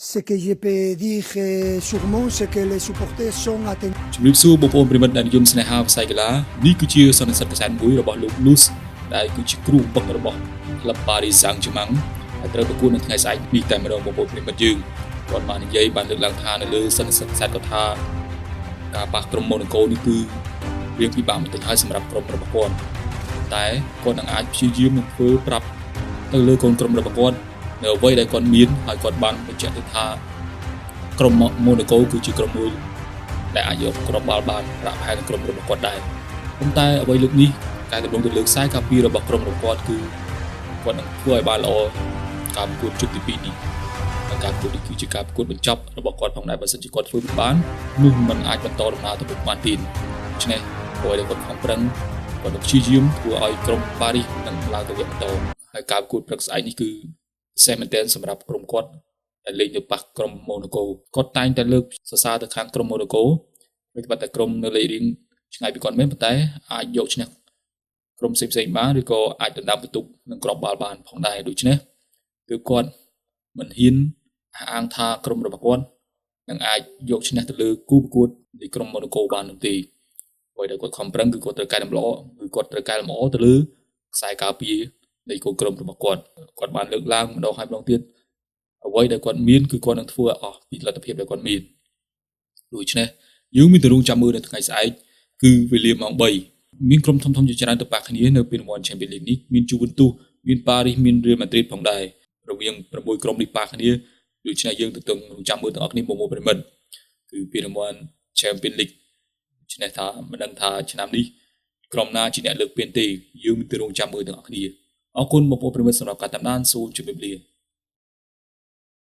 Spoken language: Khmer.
Ce que je peux dire sûrement, c'est que les supporters sont attentifs. ជំរាបសួរបងប្អូនប្រិមិត្តដែលនិយមស្នេហាវិស័យកីឡានេះគឺជាសន្និសីទកសែតមួយរបស់លោក Luz ដែលគឺជាគ្រូបង្វឹករបស់ក្លឹប Paris Saint-Germain ដែលត្រូវប្រកួតនៅថ្ងៃស្អែកនេះតែម្ដងបងប្អូនប្រិមិត្តយើងគាត់បាននិយាយបានលើកឡើងថានៅលើសន្និសីទកសែតគាត់ថាការប៉ះក្រុម Monaco នេះគឺរៀងពិបាកបន្តិចហើយសម្រាប់ក្រុមរបស់គាត់តែគាត់នឹងអាចព្យាយាមនឹងធ្វើប្រាប់ទៅលើកូនក្រុមរបស់គាត់នៅអ្វីដែលគាត់មានហើយគាត់បានបញ្ជាក់ទៅថាក្រុម Monaco គឺជាក្រុមមួយដែលអាចយកគ្រាប់បាល់បានប្រាក់ផែនឹងក្រុមរបស់គាត់ដែរប៉ុន្តែអ្វីលើកនេះការដំណងទៅលើខ្សែការពាររបស់ក្រុមរបស់គាត់គឺគាត់នឹងធ្វើឲ្យបានល្អការប្រកួតជុំទី2នេះហើយការប្រកួតនេះគឺជាការប្រកួតបញ្ចប់របស់គាត់ផងដែរបើសិនជាគាត់ធ្វើបាននោះมันអាចបន្តដំណើរទៅមុខបានទៀតដូច្នេះព្រោះតែគាត់ខំប្រឹងគាត់នឹងព្យាយាមធ្វើឲ្យក្រុមប៉ារីសនឹងឡើងទៅវគ្គបន្តហើយការប្រកួតព្រឹកស្អែកនេះគឺពិសេសមែនទែនសម្រាប់ក្រុមគាត់ដែលលេងនៅប៉ះក្រុម Monaco គាត់តែងតែលើកសរសើរទៅខាងក្រុម Monaco វាត្បិតតែក្រុមនៅលេខរៀងឆ្ងាយពីគាត់មែនប៉ុន្តែអាចយកឈ្នះក្រុមផ្សេងៗបានឬក៏អាចដណ្ដើមបន្ទុកនឹងគ្រាប់បាល់បានផងដែរដូច្នេះគឺគាត់មិនហ៊ានអះអាងថាក្រុមរបស់គាត់នឹងអាចយកឈ្នះទៅលើគូប្រកួតនៃក្រុម Monaco បាននោះទេព្រោះតែគាត់ខំប្រឹងគឺគាត់ត្រូវកែតម្រូវគាត់ត្រូវកែលម្អទៅលើខ្សែការពារនៃគូក្រុមរបស់គាត់បានលើកឡើងម្ដងហើយម្ដងទៀតអ្វីដែលគាត់មានគឺគាត់នឹងធ្វើឲ្យអស់ពីលទ្ធភាពដែលគាត់មានដូច្នេះយើងមានទៅរងចាំមើលនៅថ្ងៃស្អែកគឺវេលាម៉ោង3មានក្រុមធំៗជាច្រើនទៅប៉ះគ្នានៅពេលរង្វាន់ Champions League នេះមាន Juventus មាន Paris មាន Real Madrid ផងដែររវាង6ក្រុមនេះប៉ះគ្នាដូច្នេះយើងទៅរងចាំមើលទាំងអស់គ្នាមកប្រិមិត្តគឺពេលរង្វាន់ Champions League ដូច្នេះថាមិនដឹងថាឆ្នាំនេះក្រុមណាជាអ្នកលើកពានទេយើងមានទៅរងចាំមើលទាំងអស់គ្នាអរគុណបងប្អូនប្រិមិត្តសម្រាប់ការតាមដានសូមជម្រាបលា